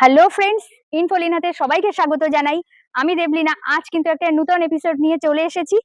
Hello friends, ইনফোলিনাতে সবাইকে স্বাগত জানাই। আমি দেবলিনা। আজ কিন্তু একটা নতুন এপিসোড নিয়ে চলে এসেছি।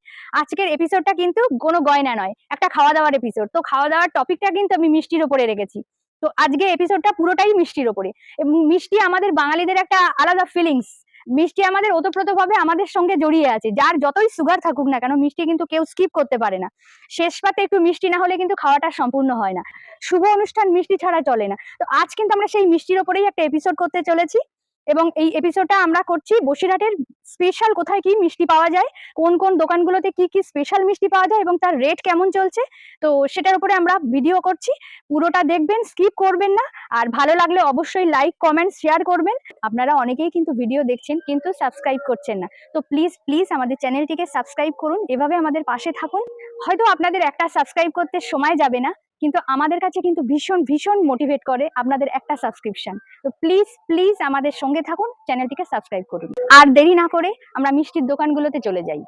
আজকের এপিসোডটা কিন্তু কোনো গয়না নয়, একটা খাওয়া দাওয়ার এপিসোড। তো খাওয়া দাওয়ার টপিকটা কিন্তু আমি মিষ্টির ওপরে রেখেছি। তো আজকে এপিসোডটা পুরোটাই মিষ্টির ওপরে। এবং মিষ্টি আমাদের বাঙালিদের একটা আলাদা ফিলিংস। মিষ্টি আমাদের ওতপ্রোতভাবে আমাদের সঙ্গে জড়িয়ে আছে। যার যতই সুগার থাকুক না কেন, মিষ্টি কিন্তু কেউ স্কিপ করতে পারে না। শেষ পাতে একটু মিষ্টি না হলে কিন্তু খাওয়াটা সম্পূর্ণ হয় না। শুভ অনুষ্ঠান মিষ্টি ছাড়া চলে না। তো আজ কিন্তু আমরা সেই মিষ্টির ওপরেই একটা এপিসোড করতে চলেছি। এবং এই এপিসোডটা আমরা করছি বসিরহাটের স্পেশাল কোথায় কি মিষ্টি পাওয়া যায়, কোন কোন দোকানগুলোতে কি কি স্পেশাল মিষ্টি পাওয়া যায় এবং তার রেট কেমন চলছে। তো সেটার উপরে আমরা ভিডিও করছি। পুরোটা দেখবেন, স্কিপ করবেন না। আর ভালো লাগলে অবশ্যই লাইক, কমেন্ট, শেয়ার করবেন। আপনারা অনেকেই কিন্তু ভিডিও দেখছেন কিন্তু সাবস্ক্রাইব করছেন না। তো প্লিজ প্লিজ আমাদের চ্যানেলটিকে সাবস্ক্রাইব করুন, এভাবে আমাদের পাশে থাকুন। হয়তো আপনাদের একটা সাবস্ক্রাইব করতে সময় যাবে না, কিন্তু আমাদের কাছে কিন্তু ভীষণ ভীষণ মোটিভেট করে আপনাদের একটা সাবস্ক্রিপশন। তো প্লিজ প্লিজ আমাদের সঙ্গে থাকুন, চ্যানেলটিকে সাবস্ক্রাইব করুন। আর দেরি না করে আমরা মিষ্টির দোকানগুলোতে চলে যাই।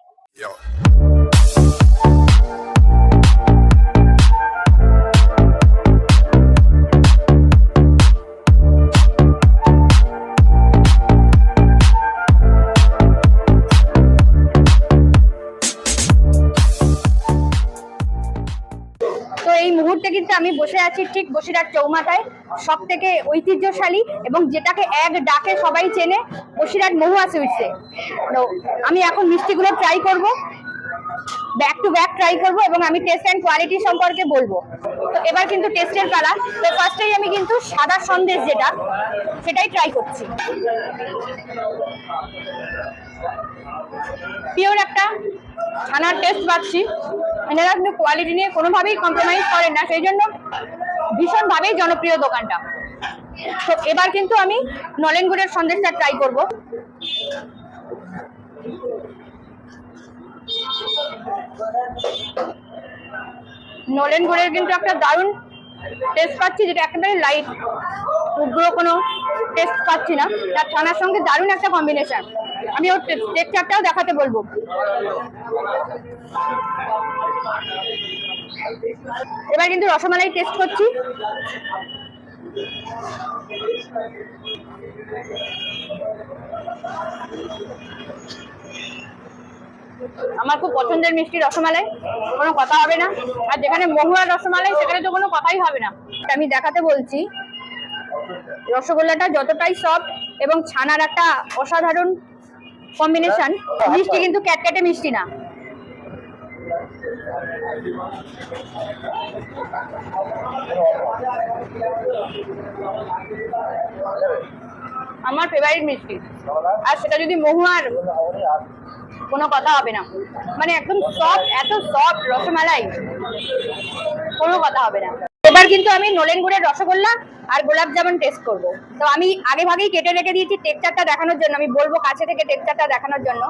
তো এই মুহূর্তে কিন্তু আমি বসে আছি ঠিক বসিরহাট চৌমাথায়, সব থেকে ঐতিহ্যশালী এবং যেটাকে এক ডাকে সবাই চেনে, বসিরহাট মহুয়া সুইটসে। তো আমি এখন মিষ্টিগুলো ট্রাই করব, ব্যাক টু ব্যাক ট্রাই করব এবং আমি টেস্ট অ্যান্ড কোয়ালিটি সম্পর্কে বলবো। তো এবার কিন্তু টেস্টের পালা। তো ফার্স্টেই আমি কিন্তু সাদা সন্দেশ যেটা, সেটাই ট্রাই করছি। পিওর একটা ছানার টেস্ট পাচ্ছি। এনারা কিন্তু কোয়ালিটি নিয়ে কোনোভাবেই কম্প্রোমাইজ করেন না, সেই জন্য ভীষণভাবেই জনপ্রিয় দোকানটা। তো এবার কিন্তু আমি নলেন গুড়ের সন্দেশটা ট্রাই করব। নলেন গুড়ের কিন্তু একটা দারুণ টেস্ট পাচ্ছি, যেটা একেবারে লাইট, উগ্র কোনো টেস্ট পাচ্ছি না। তার ছানার সঙ্গে দারুণ একটা কম্বিনেশন। আমি ওর টেক্সচারটাও দেখাতে বলবো। এবার কিন্তু রসমালাই টেস্ট করছি। আমার খুব পছন্দের মিষ্টি রসমালাই, কোনো কথা হবে না। আর যেখানে মহুয়ার রসমালাই, সেখানে তো কোনো কথাই হবে না। আমি দেখাতে বলছি, রসগোল্লাটা যতটাই সফট এবং ছানার একটা অসাধারণ কম্বিনেশন। মিষ্টি কিন্তু ক্যাটক্যাটে মিষ্টি না। আমার ফেভারিট মিষ্টি, আর সেটা যদি মহুয়ার, কোনো কথা হবে না। মানে একদম সফট, এত সফট রসমালাই, কোনো কথা হবে না। এবার কিন্তু আমি নলেন গুড়ের রসগোল্লা আর গোলাপ জামুন টেস্ট করব। তো আমি আগে ভাগেই কেটে রেখে দিয়েছি টেক্সচারটা দেখানোর জন্য। আমি বলবো কাছে থেকে টেক্সচারটা দেখানোর জন্য।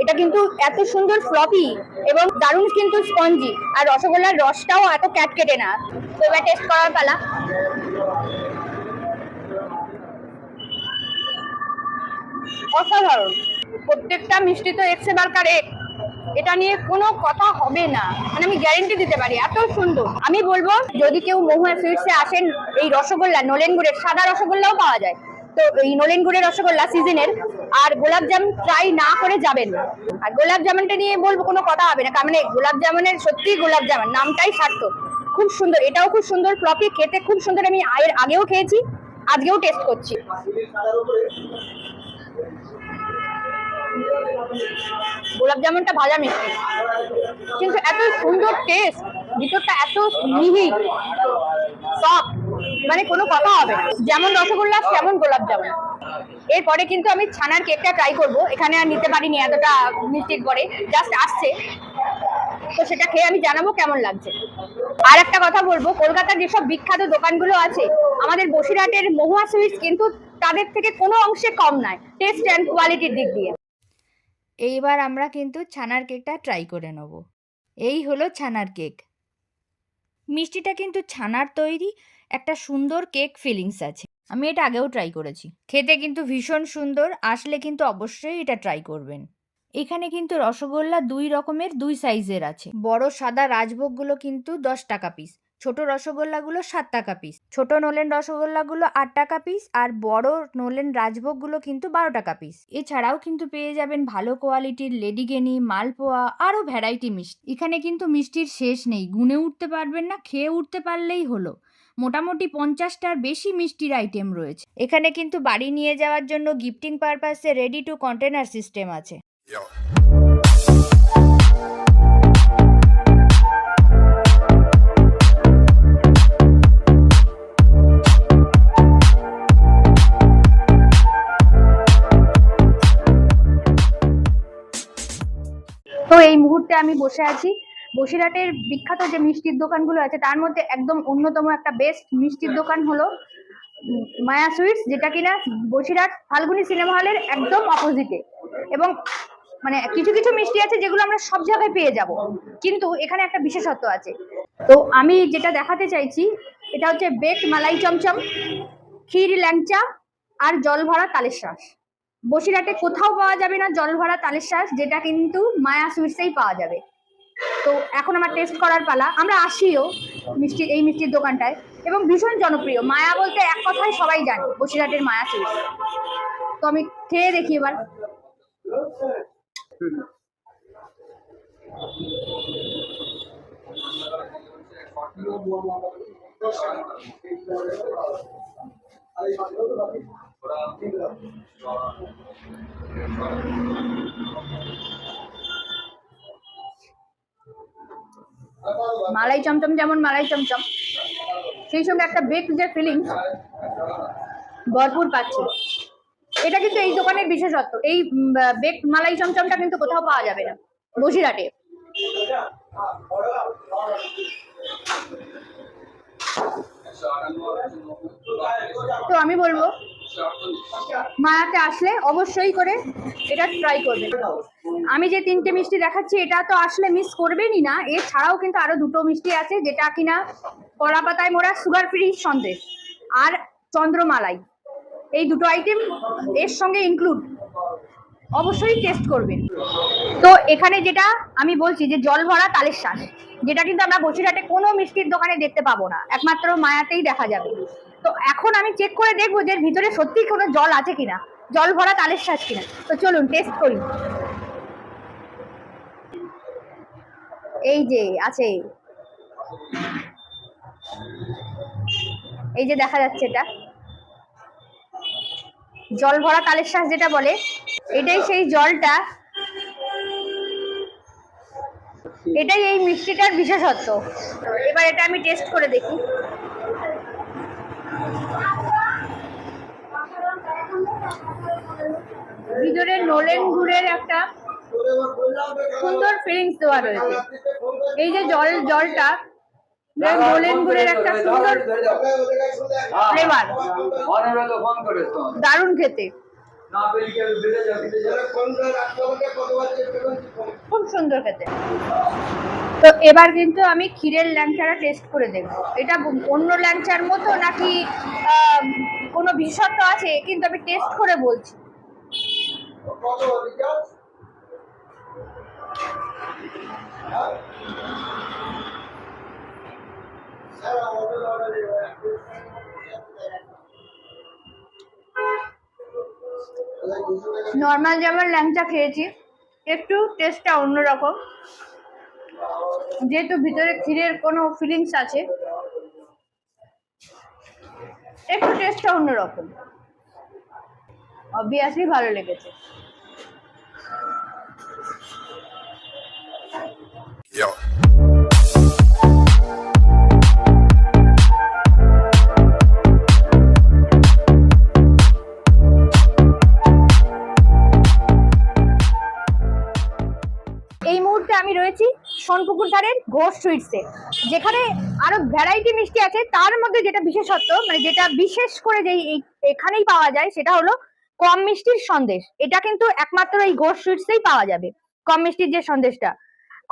এটা কিন্তু এত সুন্দর ফ্লপি এবং দারুণ কিন্তু স্পঞ্জি, আর রসগোল্লার রসটাও এত ক্যাটকেটে না। তো এবার টেস্ট করার পালা। অসাধারণ, প্রত্যেকটা মিষ্টি তো এক্স বারকার এক, এটা নিয়ে কোনো কথা হবে না। মানে আমি গ্যারেন্টি দিতে পারি, এত সুন্দর। আমি বলবো যদি কেউ মহুয়া সুইটসে আসেন, এই রসগোল্লা নলেন গুড়ের সাদা রসগোল্লাও পাওয়া যায়, তো এই নলেন গুড়ের রসগোল্লা সিজনের আর গোলাপ জামুন ট্রাই না করে যাবেন না। আর গোলাপ জামুনটা নিয়ে বলবো কোনো কথা হবে না, কারণ গোলাপ জামুনের সত্যি গোলাপ জামুন নামটাই সার্থক। খুব সুন্দর, এটাও খুব সুন্দর ফ্লপি, খেতে খুব সুন্দর। আমি এর আগেও খেয়েছি, আজকেও টেস্ট করছি। গোলাপ জামুনটা ভাজা মিষ্টি, কিন্তু এত সুন্দর টেস্ট, ভিতরটা এত মিহি সফট, মানে কোনো কথা হবে না। যেমন রসগোল্লা তেমন গোলাপ জামুন। এরপরে কিন্তু আমি ছানার কেকটা ট্রাই করব। এখানে আর নিতে পারিনি এতটা মিষ্টির পরে, জাস্ট আসছে। তো সেটা খেয়ে আমি জানাবো কেমন লাগছে। আর একটা কথা বলবো, কলকাতার যেসব বিখ্যাত দোকানগুলো আছে, আমাদের বসিরহাটের মহুয়া সুইটস কিন্তু তাদের থেকে কোনো অংশে কম নয় টেস্ট অ্যান্ড কোয়ালিটির দিক দিয়ে। এইবার আমরা কিন্তু ছানার কেকটা ট্রাই করে নেব। এই হলো ছানার কেক। মিষ্টিটা কিন্তু ছানার তৈরি, একটা সুন্দর কেক ফিলিংস আছে। আমি এটা আগেও ট্রাই করেছি, খেতে কিন্তু ভীষণ সুন্দর। আসলে কিন্তু অবশ্যই এটা ট্রাই করবেন। এখানে কিন্তু রসগোল্লা দুই রকমের, দুই সাইজের আছে। বড় সাদা রাজভোগগুলো কিন্তু 10 টাকা পিস, ছোট রসগোল্লাগুলো 7 টাকা পিস, ছোট নোলেন রসগোল্লাগুলো 8 টাকা পিস, আর বড় নোলেন রাজভোগগুলো কিন্তু 12 টাকা পিস। এছাড়াও কিন্তু পেয়ে যাবেন ভালো কোয়ালিটির লেডিকেনি, মালপোয়া, আরও ভ্যারাইটি মিষ্টি। এখানে কিন্তু মিষ্টির শেষ নেই, গুনে উঠতে পারবেন না, খেয়ে উঠতে পারলেই হলো। মোটামুটি 50টার বেশি মিষ্টির আইটেম রয়েছে। এখানে কিন্তু বাড়ি নিয়ে যাওয়ার জন্য গিফটিং পারপাসে রেডি টু কন্টেনার সিস্টেম আছে। তো এই মুহূর্তে আমি বসে আছি বসিরহাটের বিখ্যাত যে মিষ্টির দোকানগুলো আছে তার মধ্যে একদম অন্যতম একটা বেস্ট মিষ্টির দোকান হলো মায়া সুইটস, যেটা কিনা বসিরহাট ফাল্গুনী সিনেমা হলের একদম অপোজিটে। এবং মানে কিছু কিছু মিষ্টি আছে যেগুলো আমরা সব জায়গায় পেয়ে যাব, কিন্তু এখানে একটা বিশেষত্ব আছে। তো আমি যেটা দেখাতে চাইছি এটা হচ্ছে বেক মালাই চমচম, ক্ষীর ল্যাংচা আর জল ভরা তালের শ্বাস। বসিরহাটে কোথাও পাওয়া যাবে না জল ভরা তালের শ্বাস, যেটা কিন্তু মায়া সুইটসেই পাওয়া যাবে। তো এখন আমার টেস্ট করার পালা। আমরা আসিও এই মিষ্টির দোকানটায়, এবং ভীষণ জনপ্রিয়। মায়া বলতে এক কথায় সবাই জানে বসিরহাটের মায়া সুইটস। তো আমি খেয়ে দেখি এবার। মালাই চমচম যেমন মালাই চমচম, সেই সঙ্গে একটা বেক যে ফিলিং ভরপুর পাচ্ছি। এটা কিন্তু এই দোকানের বিশেষত্ব। এই বেক মালাই চমচমটা কিন্তু কোথাও পাওয়া যাবে না বসিরহাটে। তো আমি বলবো মায়াতে আসলে অবশ্যই করে এটা ট্রাই করবেন। আমি যে 3টে মিষ্টি দেখাচ্ছি এটা তো আসলে মিস করবেনই না। এছাড়াও কিন্তু আরো 2টো মিষ্টি আছে, যেটা কিনা কলা পাতায় মোড়া সুগার ফ্রি সন্দেশ আর চন্দ্রমালাই, এই 2টো আইটেম এর সঙ্গে ইনক্লুড। অবশ্যই টেস্ট করবেন। তো এখানে যেটা আমি বলছি যে জল ভরা তালের শ্বাস, যেটা কিন্তু আমরা বসিরহাটে কোনো মিষ্টির দোকানে দেখতে পাবো না, একমাত্র মায়াতেই দেখা যাবে। তো এখন আমি চেক করে দেখবো যে ভিতরে সত্যি কোনো জল আছে কিনা, জল ভরা তালের শ্বাস কিনা। তো চলুন টেস্ট করি। এই যে আছে, এই যে দেখা যাচ্ছে এটা জল ভরা তালের শ্বাস যেটা বলে, এটাই সেই জলটা, এটাই এই মিষ্টিটার বিশেষত্ব। এবার এটা আমি টেস্ট করে দেখি। ভিতরে নোলেন গুড়ের একটা সুন্দর ফিলিংস দেওয়া রয়েছে। এই যে জলটা নোলেন গুড়ের একটা সুন্দর ফ্লেভার, দারুণ খেতে, খুব সুন্দর খেতে। তো এবার কিন্তু আমি ক্ষীরের ল্যাংচাটা টেস্ট করে দেখবো, এটা অন্য ল্যাংচার মতো নাকি কোনো বিশেষত্ব আছে, কিন্তু আমি টেস্ট করে বলছি। নর্মাল যেমন ল্যাংচা খেয়েছি, একটু টেস্টটা অন্যরকম, যেহেতু ভিতরে ক্ষীরের কোনো ফিলিংস আছে, একটু টেস্টটা অন্যরকম। অবভিয়াসলি ভালো লেগেছে। এই মুহূর্তে আমি রয়েছি সোনপুকুর ধারের ঘোষ সুইটসে, যেখানে আরো ভ্যারাইটি মিষ্টি আছে। তার মধ্যে যেটা বিশেষত্ব, মানে যেটা বিশেষ করে যে এখানেই পাওয়া যায়, সেটা হলো কম মিষ্টির সন্দেশ। এটা কিন্তু একমাত্র এই ঘোষ সুইটসেই পাওয়া যাবে। কম মিষ্টির যে সন্দেশটা,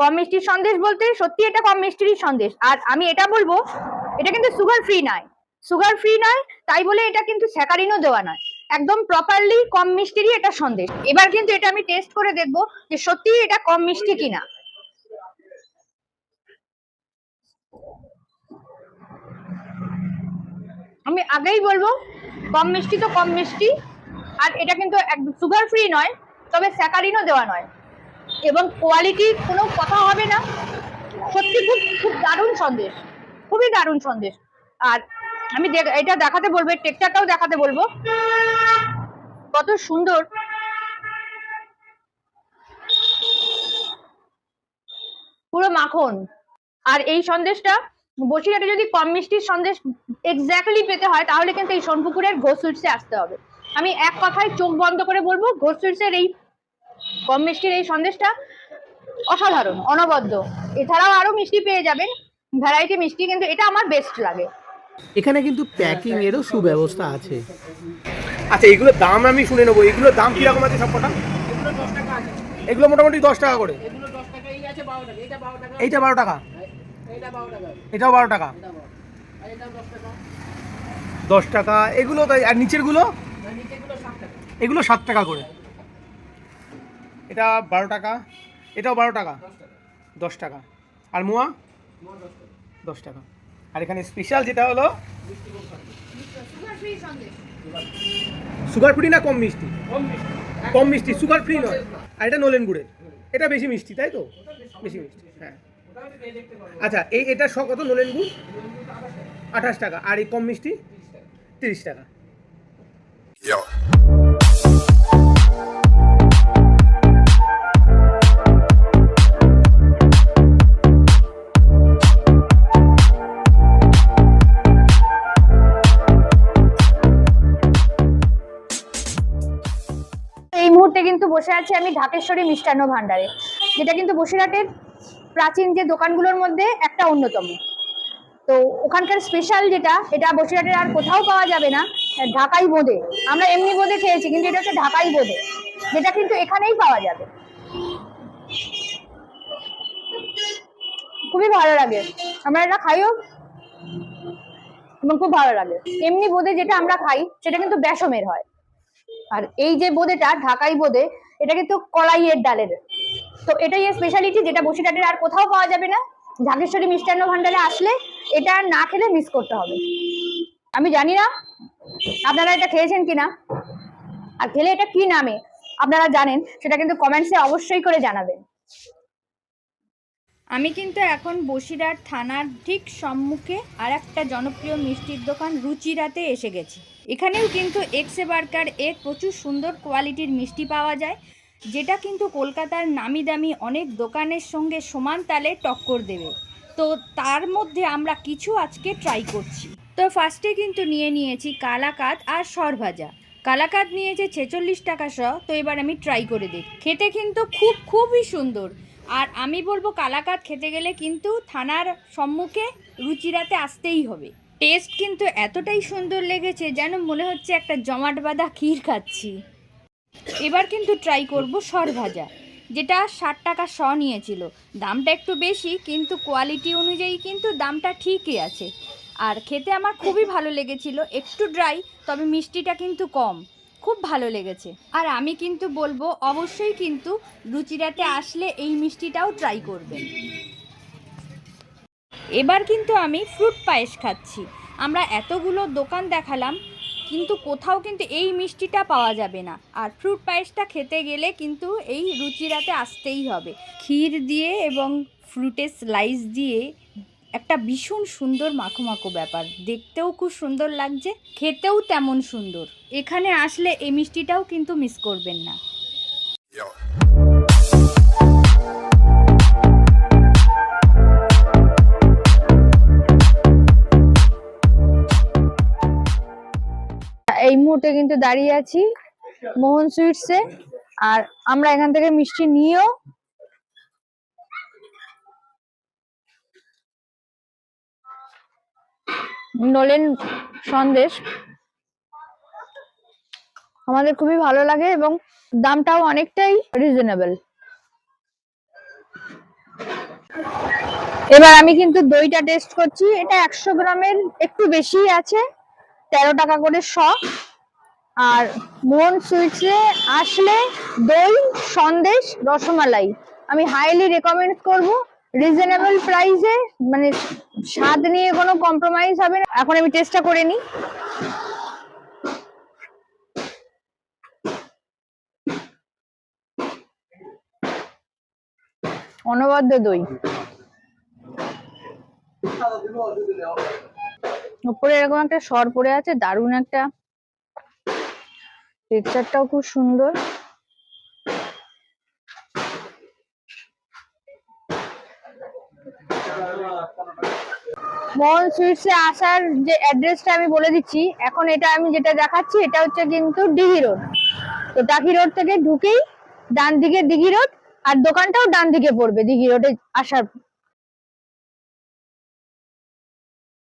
কম মিষ্টির সন্দেশ বলতে সত্যি এটা কম মিষ্টিরই সন্দেশ। আর আমি এটা বলবো, এটা কিন্তু সুগার ফ্রি নয়, সুগার ফ্রি নয় তাই বলে এটা কিন্তু স্যাকারিনও দেওয়া নয়, একদম প্রপারলি কম মিষ্টিরই এটা সন্দেশ। এবার কিন্তু এটা আমি টেস্ট করে দেখবো যে সত্যি এটা কম মিষ্টি কিনা। আমি আগেই বলবো কম মিষ্টি তো কম মিষ্টি, আর এটা কিন্তু সুগার ফ্রি নয়, তবে স্যাকারিনও দেওয়া নয়, এবং কোয়ালিটি কোনো কথা হবে না। সত্যি খুব খুব দারুণ সন্দেশ, খুবই দারুণ সন্দেশ। আর আমি এটা দেখাতে বলবো, টেক্সচারটাও দেখাতে বলবো কত সুন্দর। পুরো মাখন। আর এই সন্দেশটা বসিরহাটে যদি কম মিষ্টির সন্দেশ এক্স্যাক্টলি পেতে হয় তাহলে কিন্তু এই সোনপুকুরের ঘোষ সুইটসে আসতে হবে। আমি এক কথায় চোখ বন্ধ করে বলবো, ঘোষ সুইটসের এই কম মিষ্টির এই সন্দেশটা অসাধারণ, অনবদ্য। এছাড়াও আরো মিষ্টি পেয়ে যাবেন, ভ্যারাইটি মিষ্টি, কিন্তু এটা আমার বেস্ট লাগে। এখানে কিন্তু প্যাকিং এরও সুব্যবস্থা আছে। আচ্ছা, এগুলোর দাম আমি শুনে নেবো, এগুলোর দাম কিরকম আছে সবকটা? এগুলো মোটামুটি 10 টাকা করে। এইটা 12 টাকা, এটাও 12 টাকা, 10 টাকা এগুলো। তাই আর নিচের গুলো? এগুলো 7 টাকা করে। এটা 12 টাকা, এটাও 12 টাকা, 10 টাকা। আর মোয়া 10 টাকা। আর এখানে স্পেশাল যেটা হলো সুগার ফ্রি না কম মিষ্টি? কম মিষ্টি, সুগার ফ্রি নয়। আর এটা নলেন গুড়ের, এটা বেশি মিষ্টি, তাই তো? বেশি মিষ্টি, হ্যাঁ। আচ্ছা, এটা কত নলেন গুড়? 28 টাকা। আর এই কম মিষ্টি 30 টাকা। এই মুহূর্তে কিন্তু বসে আছি আমি ঢাকেশ্বরী মিষ্টান্ন ভান্ডারে, যেটা কিন্তু বসিরহাটের প্রাচীন যে দোকানগুলোর মধ্যে একটা অন্যতম। তো ওখানকার স্পেশাল যেটা, এটা বসিরহাটের আর কোথাও পাওয়া যাবে না, ঢাকাই বোঁদে। আমরা এমনি বোঁদে খেয়েছি, কিন্তু এটা হচ্ছে ঢাকাই বোঁদে, যেটা কিন্তু এখানেই পাওয়া যাবে। খুবই ভালো লাগে, আমরা এটা খাইও এবং খুব ভালো লাগে। এমনি বোঁদে যেটা আমরা খাই সেটা কিন্তু বেসমের হয়, আর এই যে বোঁদেটা ঢাকাই বোঁদে, এটা কিন্তু কলাইয়ের ডালের। তো এটাই স্পেশালিটি, যেটা বসিরহাটের আর কোথাও পাওয়া যাবে না। ঢাকেশ্বরী মিষ্টান্ন ভান্ডারে আসলে এটা না খেলে মিস করতে হবে। আমি জানি না আপনারা এটা খেয়েছেন কিনা, আর খেলে এটা কি নামে আপনারা জানেন সেটা কিন্তু কমেন্টসে অবশ্যই করে জানাবেন। আমি কিন্তু এখন বসিরহাট থানার ঠিক সম্মুখে আর একটা জনপ্রিয় মিষ্টির দোকান রুচিরাতে এসে গেছি। এখানেও কিন্তু এক্সে বার্কার এর প্রচুর সুন্দর কোয়ালিটির মিষ্টি পাওয়া যায়, যেটা কিন্তু কলকাতার নামি দামি অনেক দোকানের সঙ্গে সমান তালে টক্কর দেবে। তো তার মধ্যে আমরা কিছু আজকে ট্রাই করছি। তো ফার্স্টে কিন্তু নিয়েছি কালাকাঁদ আর সরভাজা। কালাকাঁদ নিয়েছে 46 টাকা শ। তো এবার আমি ট্রাই করে দেখি। খেতে কিন্তু খুবই সুন্দর। আর আমি বলবো কালাকাঁদ খেতে গেলে কিন্তু থানার সম্মুখে রুচিরাতে আসতেই হবে। টেস্ট কিন্তু এতটাই সুন্দর লেগেছে যেন মনে হচ্ছে একটা জমাট বাঁধা ক্ষীর খাচ্ছি। এবার কিন্তু ট্রাই করব সরভাজা, যেটা 60 টাকা শ নিয়েছিল। দামটা একটু বেশি, কিন্তু কোয়ালিটি অনুযায়ী কিন্তু দামটা ঠিকই আছে। আর খেতে আমার খুবই ভালো লেগেছিল, একটু ড্রাই, তবে মিষ্টিটা কিন্তু কম। খুব ভালো লেগেছে। আর আমি কিন্তু বলবো অবশ্যই কিন্তু রুচিরাতে আসলে এই মিষ্টিটাও ট্রাই করবেন। এবার কিন্তু আমি ফ্রুট পায়েস খাচ্ছি। আমরা এতগুলো দোকান দেখালাম, কিন্তু কোথাও কিন্তু এই মিষ্টিটা পাওয়া যাবে না। আর ফ্রুট পায়েসটা খেতে গেলে কিন্তু এই রুচিরাতে আসতেই হবে। ক্ষীর দিয়ে এবং ফ্রুটের স্লাইস দিয়ে একটা ভীষণ সুন্দর মাখো মাখো ব্যাপার, দেখতেও খুব সুন্দর লাগছে, খেতেও তেমন সুন্দর। এখানে আসলে এই মিষ্টিটাও কিন্তু মিস করবেন না। এই মুহূর্তে কিন্তু দাঁড়িয়ে আছি মোহন সুইটসে, আর আমরা এখান থেকে মিষ্টি নিয়েও নলেন সন্দেশ আমাদের খুবই ভালো লাগে, এবং দামটাও অনেকটাই রিজনেবল। এবার আমি কিন্তু দইটা টেস্ট করছি। এটা 100 গ্রামের একটু বেশি আছে, 13 টাকা করে শ। আর মোহন সুইটসে আসলে দই, সন্দেশ, রসমালাই আমি হাইলি রেকমেন্ড করব। রিজনেবল প্রাইসে, মানে স্বাদ নিয়ে কোনো কম্প্রোমাইজ হবে না। এখন আমি টেস্টটা করে নিই। অনবদ্য দই, উপরে এরকম একটা সর পড়ে আছে, দারুণ একটা, টেক্সচারটাও খুব সুন্দর। মোহন সুইটসে আসার যে অ্যাড্রেসটা আমি বলে দিচ্ছি এখন, এটা আমি যেটা দেখাচ্ছি এটা হচ্ছে কিন্তু দিঘি রোড। তো টাকি রোড থেকে ঢুকেই ডান দিকে দিঘি রোড, আর দোকানটাও ডান দিকে পড়বে দিঘি রোডে আসার